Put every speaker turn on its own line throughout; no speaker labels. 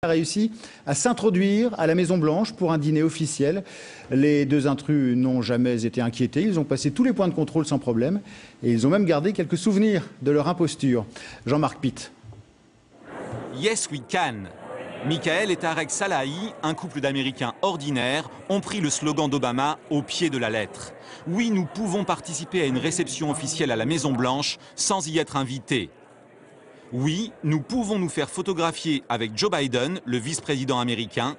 A réussi à s'introduire à la Maison-Blanche pour un dîner officiel. Les deux intrus n'ont jamais été inquiétés. Ils ont passé tous les points de contrôle sans problème. Et ils ont même gardé quelques souvenirs de leur imposture. Jean-Marc Pitt.
Yes, we can. Michael et Tarek Salahi, un couple d'Américains ordinaires, ont pris le slogan d'Obama au pied de la lettre. Oui, nous pouvons participer à une réception officielle à la Maison-Blanche sans y être invités. Oui, nous pouvons nous faire photographier avec Joe Biden, le vice-président américain.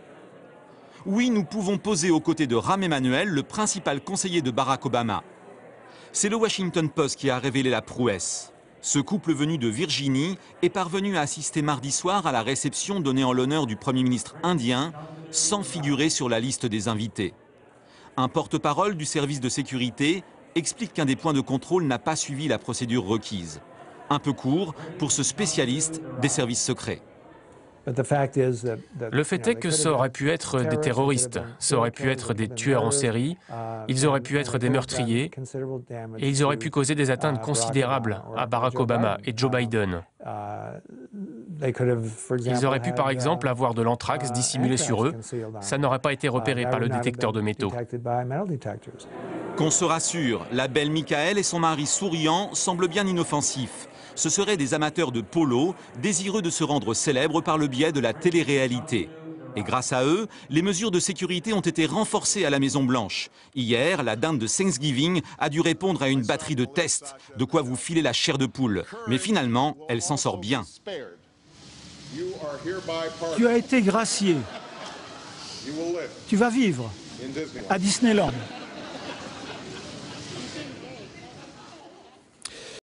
Oui, nous pouvons poser aux côtés de Rahm Emanuel, le principal conseiller de Barack Obama. C'est le Washington Post qui a révélé la prouesse. Ce couple venu de Virginie est parvenu à assister mardi soir à la réception donnée en l'honneur du Premier ministre indien, sans figurer sur la liste des invités. Un porte-parole du service de sécurité explique qu'un des points de contrôle n'a pas suivi la procédure requise. Un peu court pour ce spécialiste des services secrets.
Le fait est que ça aurait pu être des terroristes, ça aurait pu être des tueurs en série, ils auraient pu être des meurtriers et ils auraient pu causer des atteintes considérables à Barack Obama et Joe Biden. Ils auraient pu par exemple avoir de l'anthrax dissimulé sur eux, ça n'aurait pas été repéré par le détecteur de métaux.
Qu'on se rassure, la belle Michael et son mari souriant semblent bien inoffensifs. Ce seraient des amateurs de polo, désireux de se rendre célèbres par le biais de la télé-réalité. Et grâce à eux, les mesures de sécurité ont été renforcées à la Maison-Blanche. Hier, la dinde de Thanksgiving a dû répondre à une batterie de tests, de quoi vous filer la chair de poule. Mais finalement, elle s'en sort bien.
Tu as été gracié. Tu vas vivre à Disneyland.